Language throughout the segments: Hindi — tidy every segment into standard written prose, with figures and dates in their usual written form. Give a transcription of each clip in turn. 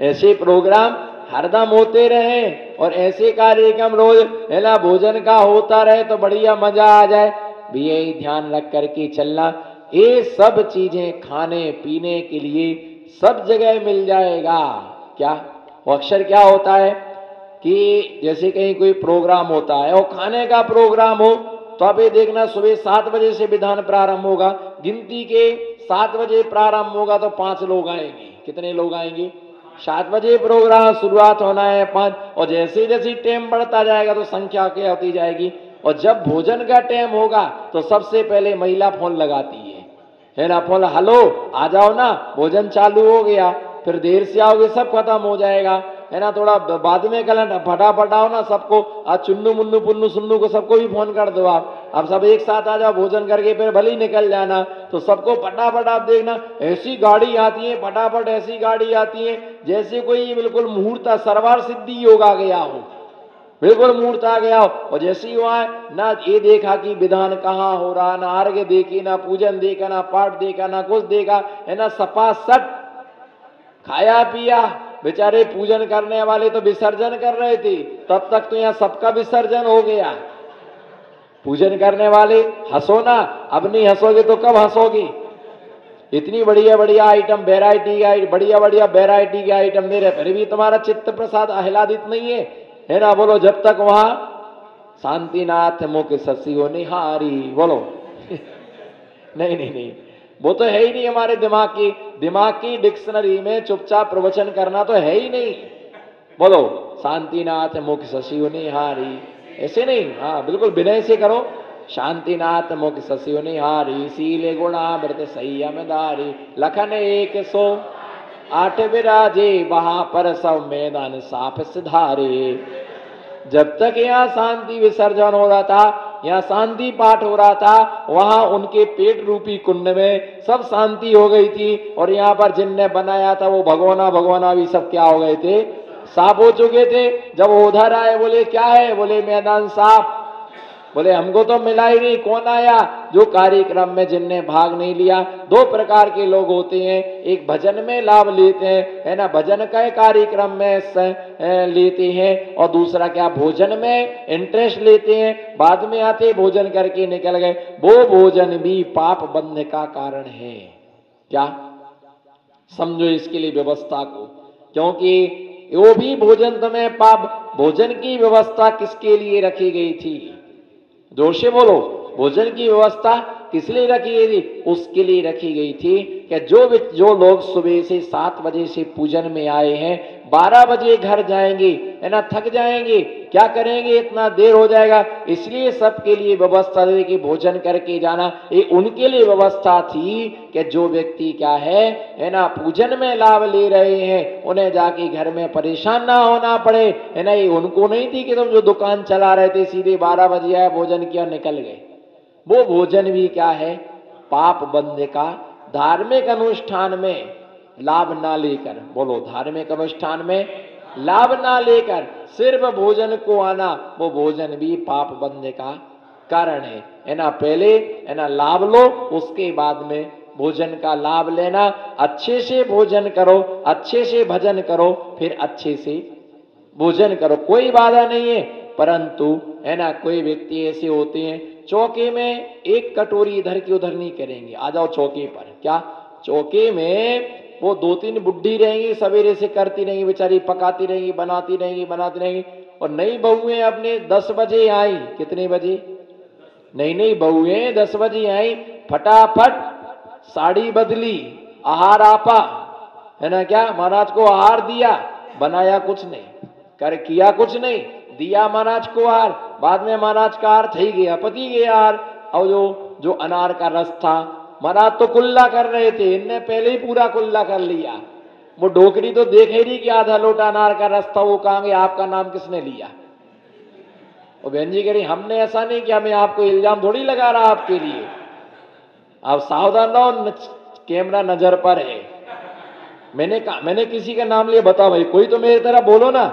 ऐसे प्रोग्राम हरदम होते रहे और ऐसे कार्यक्रम रोज है ना भोजन का होता रहे तो बढ़िया मजा आ जाए। भी यही ध्यान रख करके चलना, ये सब चीजें खाने पीने के लिए सब जगह मिल जाएगा। क्या वो अक्सर क्या होता है कि जैसे कहीं कोई प्रोग्राम होता है और खाने का प्रोग्राम हो तो आप ये देखना सुबह 7 बजे से विधान प्रारंभ होगा, गिनती के 7 बजे प्रारंभ होगा तो 5 लोग आएंगे। कितने लोग आएंगे? 7 बजे प्रोग्राम शुरुआत होना है 5, और जैसे जैसे टाइम बढ़ता जाएगा तो संख्या क्या होती जाएगी। और जब भोजन का टाइम होगा तो सबसे पहले महिला फोन लगाती है ना, फोन, हेलो आ जाओ ना भोजन चालू हो गया। फिर देर से आओगे सब खत्म हो जाएगा, है ना, थोड़ा बाद में कल फटाफट आओ ना सबको, आज चुन्नू मुन्नू पुन्नू सुन्नू को सबको भी फोन कर दो आप सब एक साथ आ जाओ भोजन करके, फिर भले ही निकल जाना। तो सबको फटाफट आप देखना ऐसी गाड़ी आती है, फटाफट ऐसी गाड़ी आती है जैसे कोई बिल्कुल मुहूर्त सर्वार सिद्धि योग आ गया हो, बिल्कुल मुहूर्त आ गया हो। और जैसे ही वहां ना ये देखा कि विधान कहाँ हो रहा, ना अर्घ्य देखे, ना पूजन देखा, ना पाठ देखा, ना कुछ देखा, है ना, सपासट खाया पिया। बेचारे पूजन करने वाले तो विसर्जन कर रहे थे, तब तक तो यहाँ सबका विसर्जन हो गया। पूजन करने वाले हंसो ना, अब नहीं हंसोगे तो कब हंसोगे? इतनी बढ़िया बढ़िया आइटम, वेराइटी का बढ़िया बढ़िया वेराइटी के आइटम दे रहे, फिर भी तुम्हारा चित्त प्रसाद आह्लादित नहीं है ना। बोलो जब तक वहां शांतिनाथ मुख शशि हो निहारी, बोलो नहीं नहीं नहीं, वो तो है ही नहीं हमारे दिमाग की डिक्शनरी में। चुपचाप प्रवचन करना तो है ही नहीं। बोलो शांतिनाथ मुख शशि हो निहारी, ऐसे नहीं, हाँ बिल्कुल विनय से करो। शांतिनाथ मुख शशि हो निहारी, शीले गुणामृत संयमधारी, लखन 108 विराजे, वहां पर सब मैदान साफ सिधारे। जब तक यहाँ शांति विसर्जन हो रहा था, यहाँ शांति पाठ हो रहा था, वहां उनके पेट रूपी कुंड में सब शांति हो गई थी। और यहाँ पर जिनने बनाया था वो भगवाना भी सब क्या हो गए थे? साफ हो चुके थे। जब वो उधर आए बोले क्या है? बोले मैदान साफ। बोले हमको तो मिला ही नहीं, कौन आया? जो कार्यक्रम में जिनने भाग नहीं लिया। 2 प्रकार के लोग होते हैं, एक भजन में लाभ लेते हैं, है ना, भजन का कार्यक्रम में लेते हैं, और दूसरा क्या, भोजन में इंटरेस्ट लेते हैं, बाद में आते भोजन करके निकल गए। वो भोजन भी पाप बंध का कारण है। क्या समझो इसके लिए व्यवस्था को, क्योंकि वो भी भोजन तुम्हें पाप। भोजन की व्यवस्था किसके लिए रखी गई थी? जोर से बोलो, भोजन की व्यवस्था किस लिए रखी गई थी? उसके लिए रखी गई थी कि जो लोग सुबह से 7 बजे से पूजन में आए हैं, 12 बजे घर जाएंगे, है ना, थक जाएंगे, क्या करेंगे, इतना देर हो जाएगा। इसलिए सबके लिए व्यवस्था दे कि भोजन करके जाना। ये उनके लिए व्यवस्था थी कि जो व्यक्ति क्या है ना, पूजन में लाभ ले रहे हैं, उन्हें जाके घर में परेशान ना होना पड़े, है ना। ये उनको नहीं थी कि तुम जो दुकान चला रहे थे सीधे 12 बजे आए, भोजन किया, निकल गए। वो भोजन भी क्या है? पाप बंध का। धार्मिक अनुष्ठान में लाभ ना लेकर, बोलो धार्मिक अनुष्ठान में लाभ ना लेकर सिर्फ भोजन को आना, वो भोजन भी पाप बंध का कारण है ना। पहले है ना लाभ लो, उसके बाद में भोजन का लाभ लेना। अच्छे से भोजन करो, अच्छे से भजन करो, फिर अच्छे से भोजन करो, कोई बाधा नहीं है। परंतु है ना कोई व्यक्ति ऐसे होते हैं चौके में एक कटोरी इधर की उधर नहीं करेंगे। आ जाओ चौके पर, क्या चौके में वो 2-3 बुढ़ी रहेंगी, सवेरे से करती रहेंगी, बेचारी पकाती रहेंगी, बनाती रहेंगी। और नई बहुएं अपने 10 बजे आई, कितने बजे? नई बहुएं 10 बजे आई, फटाफट साड़ी बदली, आहार आपा, है ना, क्या महाराज को आहार दिया, बनाया कुछ नहीं, कर किया कुछ नहीं, दिया महाराज को आहार, बाद में महाराज का आहार थी गया, पति गया आहार। और जो अनार का रस था, महाराज तो कुल्ला कर रहे थे, इनने पहले ही पूरा कुल्ला कर लिया। वो डोकरी तो देख ही नहीं कि आधा लोटा अनार का रस था, वो कहाँ गया, आपका नाम किसने लिया? और बहन जी कह रही हमने ऐसा नहीं किया, मैं आपको इल्जाम थोड़ी लगा रहा आपके लिए। आप सावधान रहो, कैमरा नजर पर है। मैंने किसी का नाम लिया, बताओ भाई, कोई तो मेरी तरह बोलो ना।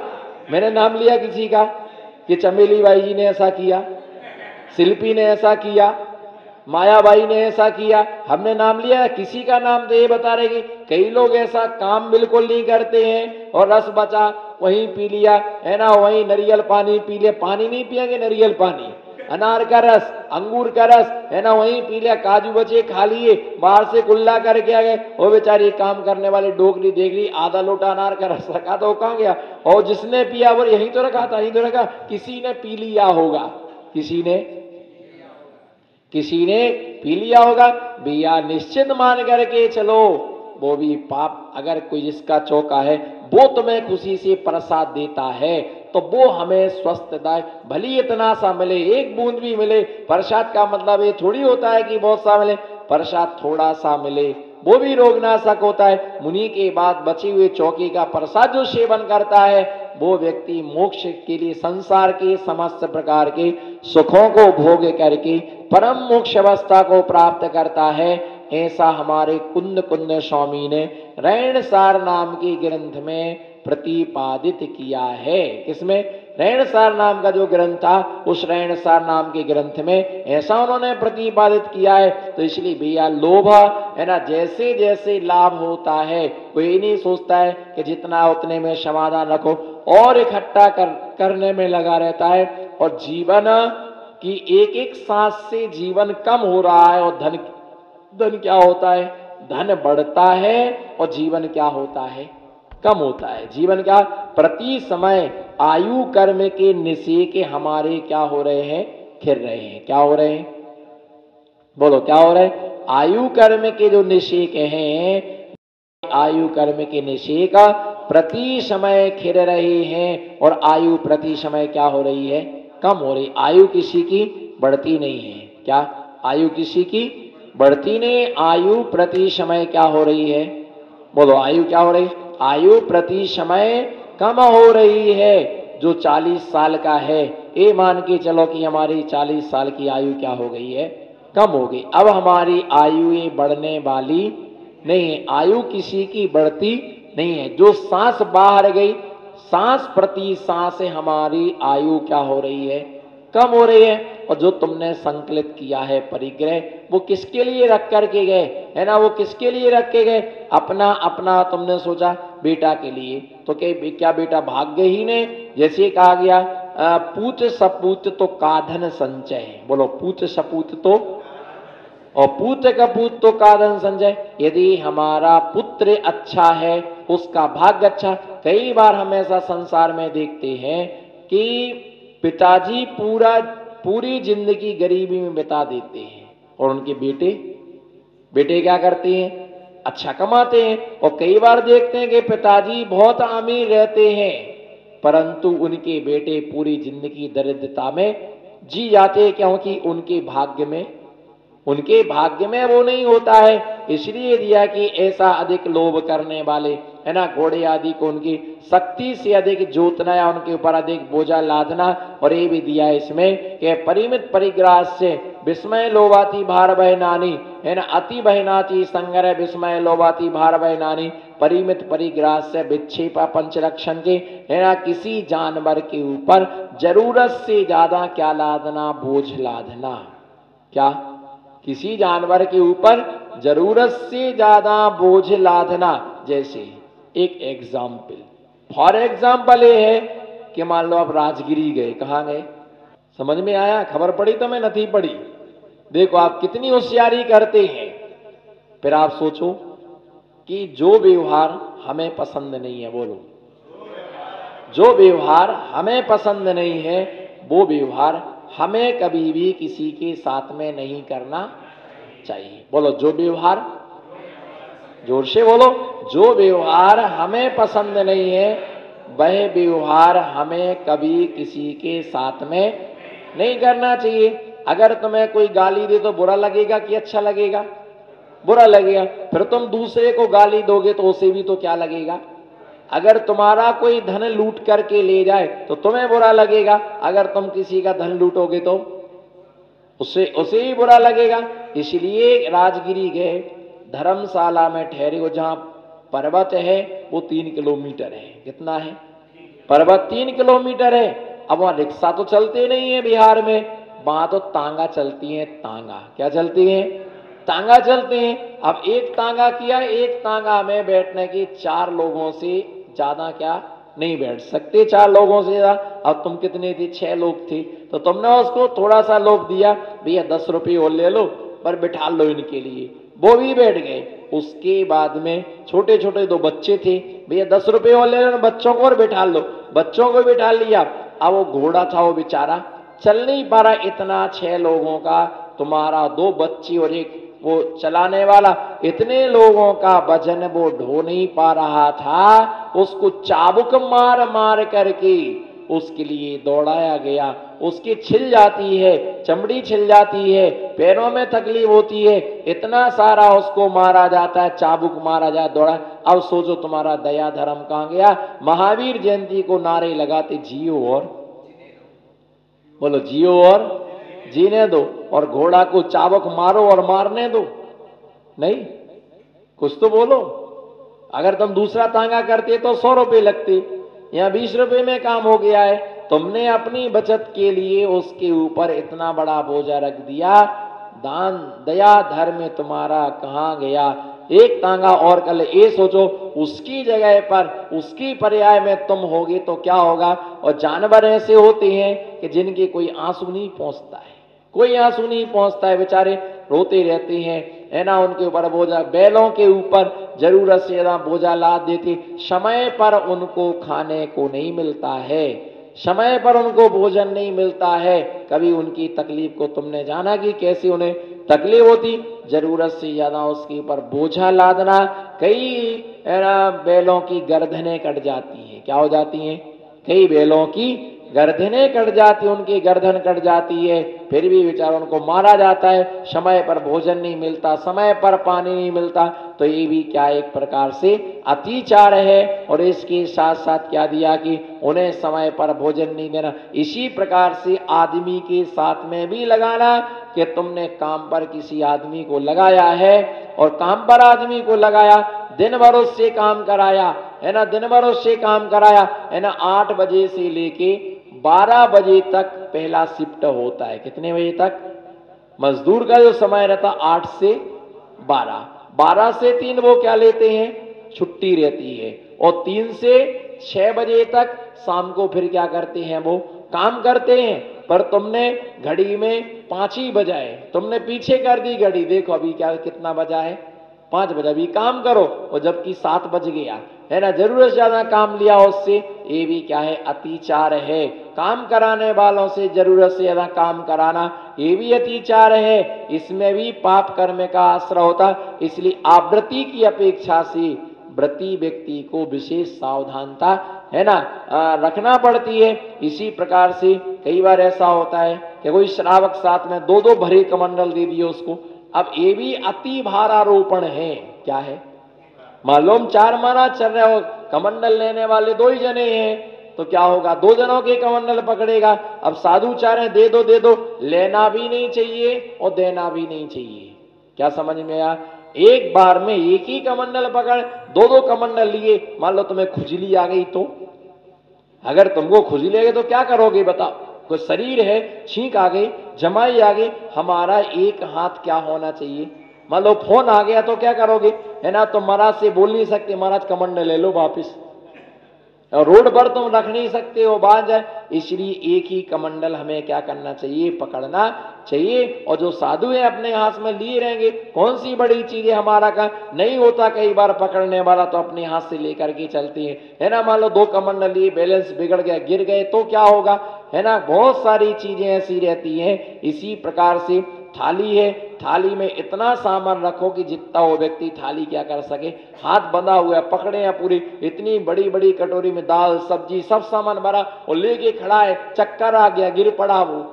मैंने नाम लिया किसी का कि चमेली बाई जी ने ऐसा किया, शिल्पी ने ऐसा किया, मायाबाई ने ऐसा किया, हमने नाम लिया, किसी का नाम तो ये बता रहे कि कई लोग ऐसा काम बिल्कुल नहीं करते हैं और रस बचा वहीं पी लिया, है ना, वहीं नारियल पानी पी लिया, पानी नहीं पिएंगे, नारियल पानी, अनार का रस, अंगूर का रस, है ना, वहीं पी लिया, काजू बचे खा लिए, बाहर से कुल्ला करके आ गए, वो बेचारी काम करने वाली डोगरी देख रही, आधा लोटा अनार का रस रखा तो कहाँ गया, और जिसने पिया वो यहीं तो रखा था, यहीं तो रखा, किसी ने पी लिया होगा, किसी ने पी लिया होगा भैया, निश्चित मान करके चलो, वो भी पाप। अगर कोई जिसका चौका है वो तुम्हें खुशी से प्रसाद देता है तो वो हमें स्वस्थदायक, भले इतना सा मिले, एक बूंद भी मिले, प्रसाद का मतलब ये थोड़ी होता है कि बहुत सा मिले, प्रसाद थोड़ा सा मिले वो भी रोगनाशक होता है। मुनि के बाद बचे हुए चौकी का प्रसाद जो सेवन करता है वो व्यक्ति मोक्ष के लिए, संसार के समस्त प्रकार के सुखों को भोग करके परम मोक्ष अवस्था को प्राप्त करता है। ऐसा हमारे कुंद कुंद स्वामी ने रैणसार नाम के ग्रंथ में प्रतिपादित किया है। किसमें? रैणसार नाम का जो ग्रंथ था, उस रैणसार नाम के ग्रंथ में ऐसा उन्होंने प्रतिपादित किया है। तो इसलिए भैया लोभ है ना, जैसे जैसे लाभ होता है कोई नहीं सोचता है कि जितना उतने में समाधान रखो, और इकट्ठा करने में लगा रहता है, और जीवन की एक एक सांस से जीवन कम हो रहा है, और धन क्या होता है? धन बढ़ता है और जीवन क्या होता है? कम होता है। जीवन क्या? प्रति समय आयु कर्म के निशे के हमारे क्या हो रहे हैं? खिर रहे हैं। क्या हो रहे हैं? बोलो क्या हो रहे हैं? आयु कर्म के जो निषेक हैं, आयु कर्म के निषेक प्रति समय खिर रहे हैं, और आयु प्रति समय क्या हो रही है? कम हो रही। आयु किसी की बढ़ती नहीं है। क्या? आयु किसी की बढ़ती नहीं, आयु प्रति समय क्या हो रही है? बोलो आयु क्या हो रही? आयु प्रति समय कम हो रही है। जो 40 साल का है, ये मान के चलो कि हमारी 40 साल की आयु क्या हो गई है? कम हो गई। अब हमारी आयु ये बढ़ने वाली नहीं है, आयु किसी की बढ़ती नहीं है। जो सांस बाहर गई, सांस प्रति सांस हमारी आयु क्या हो रही है? कम हो रही है। और जो तुमने संकलित किया है परिग्रह, वो किसके लिए रख करके गए? है ना, वो किसके लिए रख के गए? अपना अपना तुमने सोचा बेटा के लिए, तो क्या बेटा भाग्य ही ने? जैसे कहा गया पूत सपूत तो काधन संचय। बोलो पूत सपूत तो, और पूत कपूत तो काधन संचय। यदि हमारा पुत्र अच्छा है, उसका भाग्य अच्छा। कई बार हम ऐसा संसार में देखते हैं कि पिताजी पूरी जिंदगी गरीबी में बिता देते हैं, और उनके बेटे क्या करते हैं? अच्छा कमाते हैं। और कई बार देखते हैं कि पिताजी बहुत अमीर रहते हैं, परंतु उनके बेटे पूरी जिंदगी दरिद्रता में जी जाते हैं, क्योंकि उनके भाग्य में वो नहीं होता है। इसलिए दिया कि ऐसा अधिक लोभ करने वाले, है ना, घोड़े आदि को उनकी शक्ति से अधिक जोतना या उनके ऊपर अधिक बोझा लादना। और ये भी दिया इसमें कि परिमित परिग्रास से विस्मय लोभाती भार बह नानी, है ना, अति बहनाती संग्रह विस्मय लोभाती भार बह नानी। परिमित परिग्रास से विक्षेपा पंचरक्षण के, है ना, किसी जानवर के ऊपर जरूरत से ज्यादा क्या लादना? बोझ लादना। क्या? किसी जानवर के ऊपर जरूरत से ज्यादा बोझ लादना। जैसे एक एग्जाम्पल, फॉर एग्जाम्पल ये है कि मान लो आप राजगिरी गए। कहाँ गए? समझ में आया? खबर पड़ी तो मैं नहीं पड़ी? देखो आप कितनी होशियारी करते हैं। फिर आप सोचो कि जो व्यवहार हमें पसंद नहीं है, बोलो, जो व्यवहार हमें पसंद नहीं है वो व्यवहार हमें कभी भी किसी के साथ में नहीं करना चाहिए। बोलो जो व्यवहार, जोर से बोलो, जो व्यवहार हमें पसंद नहीं है वह व्यवहार हमें कभी किसी के साथ में नहीं करना चाहिए। अगर तुम्हें कोई गाली दे तो बुरा लगेगा कि अच्छा लगेगा? बुरा लगेगा। फिर तुम दूसरे को गाली दोगे तो उसे भी तो क्या लगेगा? अगर तुम्हारा कोई धन लूट करके ले जाए तो तुम्हें बुरा लगेगा, अगर तुम किसी का धन लूटोगे तो उसे ही बुरा लगेगा। इसलिए राजगिरी गए, धर्मशाला में ठहरे हो, जहां पर्वत है वो 3 किलोमीटर है। कितना है? पर्वत 3 किलोमीटर है। अब वहां रिक्शा तो चलते नहीं है बिहार में, वहां तो तांगा चलती है, तांगा क्या चलती है, तांगा चलते हैं। अब एक तांगा किया, एक तांगा में बैठने की 4 लोगों से ज्यादा क्या नहीं बैठ सकते, 4 लोगों से ज्यादा। अब तुम कितने थे, 6 लोग थे, तो तुमने उसको थोड़ा सा लोग दिया, भैया 10 रुपये और ले लो पर बिठा लो इनके लिए, वो भी बैठ गए। उसके बाद में छोटे छोटे 2 बच्चे थे, भैया 10 रुपये और ले लो, बच्चों को और बिठा लो, बच्चों को बिठा लिया। अब वो घोड़ा था, वो बेचारा चल नहीं पा रहा, इतना 6 लोगों का, तुम्हारा 2 बच्ची और एक वो चलाने वाला, इतने लोगों का वजन वो ढो नहीं पा रहा था। उसको चाबुक मार मार करके उसके लिए दौड़ाया गया। उसकी छिल जाती है, चमड़ी छिल जाती है, पैरों में तकलीफ होती है, इतना सारा उसको मारा जाता है, चाबुक मारा जाए, दौड़ा। अब सोचो तुम्हारा दया धर्म कहां गया। महावीर जयंती को नारे लगाते, जियो और बोलो, जियो और जीने दो, और घोड़ा को चाबुक मारो और मारने दो। नहीं, कुछ तो बोलो। अगर तुम दूसरा तांगा करते तो 100 रुपये लगते, यहाँ 20 रुपये में काम हो गया है। तुमने अपनी बचत के लिए उसके ऊपर इतना बड़ा बोझा रख दिया, दान दया धर्म तुम्हारा कहाँ गया। एक तांगा और कर ले, ये सोचो उसकी जगह पर, उसकी पर्याय में तुम होगे तो क्या होगा। और जानवर ऐसे होते हैं कि जिनके कोई आंसू नहीं पहुंचता है, कोई आंसू नहीं पहुंचता है, बेचारे रोते रहते हैं, है ना। उनके ऊपर बोझा, बैलों के ऊपर जरूरत से ज्यादा बोझा लाद देते, समय पर उनको खाने को नहीं मिलता है, समय पर उनको भोजन नहीं मिलता है। कभी उनकी तकलीफ को तुमने जाना कि कैसे उन्हें तकलीफ होती, जरूरत से ज्यादा उसके ऊपर बोझा लादना। कई बैलों की गर्दनें कट जाती हैं, क्या हो जाती हैं, कई बैलों की गर्दनें कट जाती, उनकी गर्दन कट जाती है, फिर भी बेचारों को मारा जाता है। समय पर भोजन नहीं मिलता, समय पर पानी नहीं मिलता, तो ये भी क्या एक प्रकार से अत्याचार है। और इसके साथ साथ क्या दिया कि उन्हें समय पर भोजन नहीं देना। इसी प्रकार से आदमी के साथ में भी लगाना कि तुमने काम पर किसी आदमी को लगाया है, और काम पर आदमी को लगाया, दिन भर उससे काम कराया, है ना, दिन भर उससे काम कराया, है ना। 8 बजे से लेके 12 बजे तक पहला शिफ्ट होता है। कितने बजे तक मजदूर का जो समय रहता, 8 से 12, 12 से 3 वो क्या लेते हैं, छुट्टी रहती है। और 3 से 6 बजे तक शाम को फिर क्या करते हैं, वो काम करते हैं। पर तुमने घड़ी में 5 ही बजाए, तुमने पीछे कर दी घड़ी, देखो अभी क्या कितना बजा है, 5 बजे, अभी काम करो। और जबकि 7 बज गया, है ना, जरूरत से ज्यादा काम लिया उससे, ये भी क्या है, अत्याचार है। काम कराने वालों से जरूरत से ज्यादा काम कराना, ये भी अत्याचार है। इसमें भी पाप कर्म का आश्रय होता। इसलिए आवृत्ति की अपेक्षा से व्रती व्यक्ति को विशेष सावधानता, है ना, रखना पड़ती है। इसी प्रकार से कई बार ऐसा होता है कि कोई श्रावक साथ में 2-2 भरे कमंडल दे दिए उसको। अब ये भी अति भारारोपण है। क्या है, मालूम 4 माना चल रहे हो, कमंडल लेने वाले 2 ही जने हैं, तो क्या होगा, 2 जनों के कमंडल पकड़ेगा। अब साधु चाह रहे दे दो दे दो, लेना भी नहीं चाहिए और देना भी नहीं चाहिए। क्या समझ में आया। एक बार में एक ही कमंडल पकड़, 2-2 कमंडल लिए, मान लो तुम्हें खुजली आ गई, तो अगर तुमको खुजली आ गई तो क्या करोगे बताओ। कोई शरीर है, छींक आ गई, जमाई आ गई, हमारा एक हाथ क्या होना चाहिए। मान लो फोन आ गया तो क्या करोगे, है ना, तो महाराज से बोल नहीं सकते, महाराज कमंडल ले लो वापिस, और रोड पर तुम रख नहीं सकते हो, बांध जाए। इसलिए एक ही कमंडल हमें क्या करना चाहिए, पकड़ना चाहिए। और जो साधु है अपने हाथ में लिए रहेंगे, कौन सी बड़ी चीज है, हमारा का नहीं होता कई बार पकड़ने वाला, तो अपने हाथ से लेकर के चलती है ना। मान लो 2 कमंडल लिए, बैलेंस बिगड़ गया, गिर गए तो क्या होगा, है ना। बहुत सारी चीजें ऐसी रहती हैं। इसी प्रकार से थाली है, थाली में इतना सामान रखो कि जितना वो व्यक्ति थाली क्या कर सके, हाथ बंधा हुआ है, पकड़े हैं पूरी, इतनी बड़ी बड़ी कटोरी में दाल सब्जी सब सामान भरा, और लेके खड़ा है, चक्कर आ गया, गिर पड़ा, वो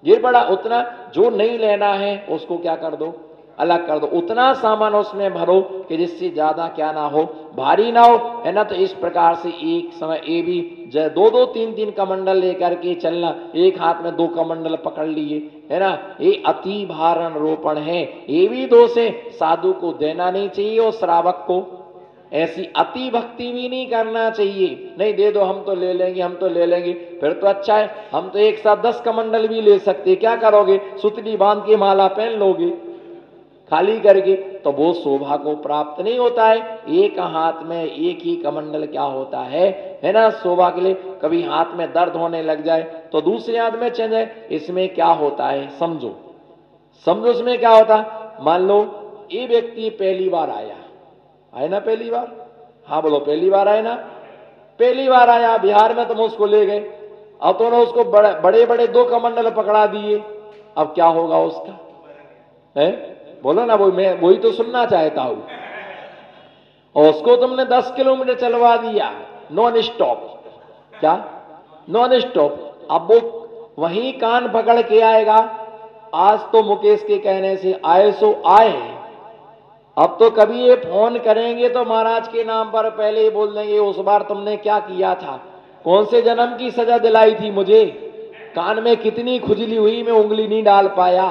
गिर पड़ा। उतना जो नहीं लेना है उसको क्या कर दो, अलग कर दो। उतना सामान उसमें भरो कि जिससे ज्यादा क्या ना हो, भारी ना हो, है ना। तो इस प्रकार से एक समय ये भी 2-2 3-3 कमंडल लेकर के चलना, एक हाथ में 2 कमंडल पकड़ लिए, है ना, ये अति भारण रोपण है। ये भी दोष है, साधु को देना नहीं चाहिए और श्रावक को, ऐसी अति भक्ति भी नहीं करना चाहिए, नहीं दे दो हम तो ले लेंगे, हम तो ले लेंगे, फिर तो अच्छा है, हम तो एक साथ 10 कमंडल भी ले सकते, क्या करोगे, सुतली बांध के माला पहन लोगे खाली करके, तो वो शोभा को प्राप्त नहीं होता है। एक हाथ में एक ही कमंडल क्या होता है ना, शोभा के लिए। कभी हाथ में दर्द होने लग जाए तो दूसरे हाथ में चल जाए, इसमें क्या होता है समझो, समझो इसमें क्या होता है। मान लो ये व्यक्ति पहली बार आया, आए ना पहली बार, हाँ बोलो पहली बार आए ना, पहली बार आया बिहार में, तुम उसको ले गए, अब तो ना उसको बड़े बड़े 2 कमंडल पकड़ा दिए, अब क्या होगा उसका है, बोलो ना, मैं वही तो सुनना चाहता हूं। और उसको तुमने 10 किलोमीटर चलवा दिया नॉन स्टॉप, क्या नॉन स्टॉप, अब वो वहीं कान पकड़ के आएगा, आज तो मुकेश के कहने से आए सो आए, अब तो कभी ये फोन करेंगे तो महाराज के नाम पर पहले ही बोल देंगे उस बार तुमने क्या किया था, कौन से जन्म की सजा दिलाई थी मुझे, कान में कितनी खुजली हुई मैं उंगली नहीं डाल पाया,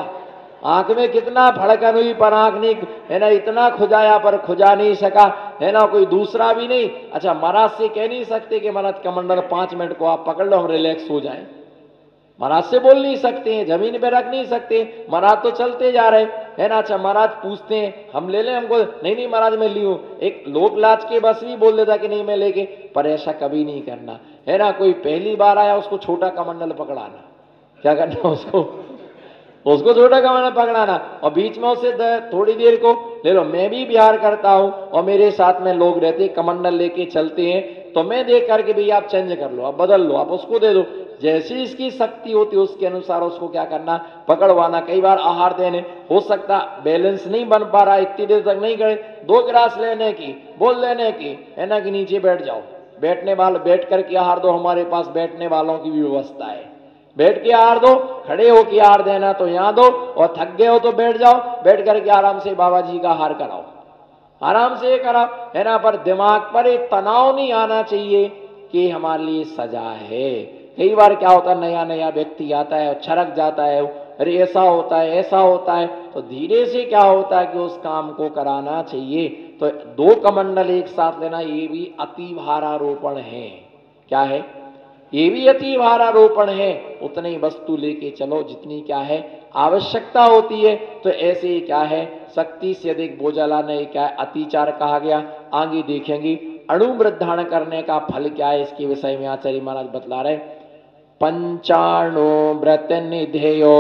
आंख में कितना फड़कन हुई पर आंख नहीं, है ना, इतना खुजाया पर खुजा नहीं सका, है ना, कोई दूसरा भी नहीं। अच्छा महाराज से कह नहीं सकते कि महाराज कमंडल 5 मिनट को आप पकड़ लो हम रिलैक्स हो जाएं, महाराज से बोल नहीं सकते हैं, जमीन पे रख नहीं सकते, महाराज तो चलते जा रहे है ना। अच्छा महाराज पूछते हैं हम ले लें, हमको नहीं नहीं महाराज मैं ली हूं, एक लोक लाज के बस भी बोल देता कि नहीं मैं लेके, पर ऐसा कभी नहीं करना है ना। कोई पहली बार आया उसको छोटा कमंडल पकड़ाना, क्या करना उसको छोटा कमंडल पकड़ाना, और बीच में उसे थोड़ी देर को ले लो। मैं भी बिहार करता हूं और मेरे साथ में लोग रहते कमंडल लेके चलते हैं, तो मैं देख करके भैया आप चेंज कर लो, आप बदल लो, आप उसको दे दो, जैसी इसकी शक्ति होती है उसके अनुसार उसको क्या करना, पकड़वाना। कई बार आहार देने हो सकता बैलेंस नहीं बन पा रहा, इतनी देर तक नहीं करे, 2 गिलास लेने की बोल देने की, है ना, कि नीचे बैठ जाओ, बैठने वाले बैठ करके आहार दो, हमारे पास बैठने वालों की भी व्यवस्था है, बैठ के आहार दो, खड़े होके आहार देना तो यहां दो, और थक गए हो तो बैठ जाओ, बैठ करके आराम से बाबा जी का आहार कराओ, आराम से कराओ, है ना। पर दिमाग पर एक तनाव नहीं आना चाहिए कि हमारे लिए सजा है। कई बार क्या होता है, नया नया व्यक्ति आता है और छरक जाता है, अरे ऐसा होता है ऐसा होता है, तो धीरे से क्या होता है कि उस काम को कराना चाहिए। तो 2 कमंडल एक साथ लेना ये भी अति भारारोपण है, क्या है, ये भी अति भारारोपण है। उतनी वस्तु लेके चलो जितनी क्या है आवश्यकता होती है। तो ऐसे ही क्या है, शक्ति से अधिक बोझा लाना क्या है, अतिचार कहा गया। आगे देखेंगे अणुवृद्धारण करने का फल क्या है, इसके विषय में आचार्य महाराज बतला रहे। पंचाणु व्रत निधेयो,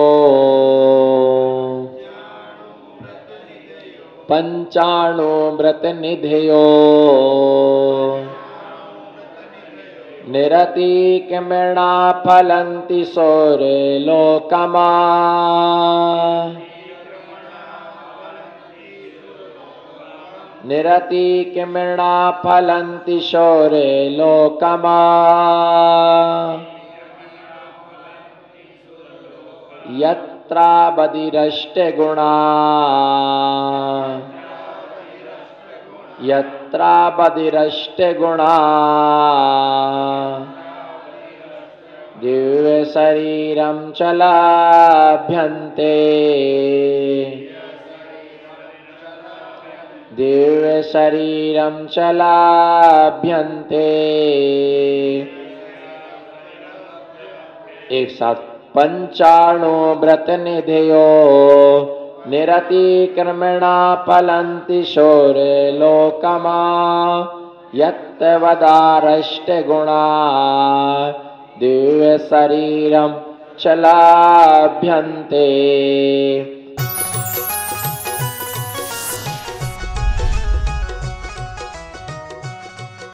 पंचाणु व्रत निधेयो, निरतिक्रमणा फलन्ति सौरे लोकमा, निरतिक्रमणा फलन्ति सौरे लोकमा, यत्रा बधिरष्ट गुणा, यत्रा बधिरष्ट गुणा, दिव्य शरीरं चलाभ्यन्ते, दिव्य शरीरं चलाभ्यन्ते। एक साथ, पंचाणु व्रत निधेयो, निरतिक्रमणा फलन्ति शौरे लोकमा, यत्वदारष्ट गुणा, दिव्य शरीरं चलाभ्यन्ते।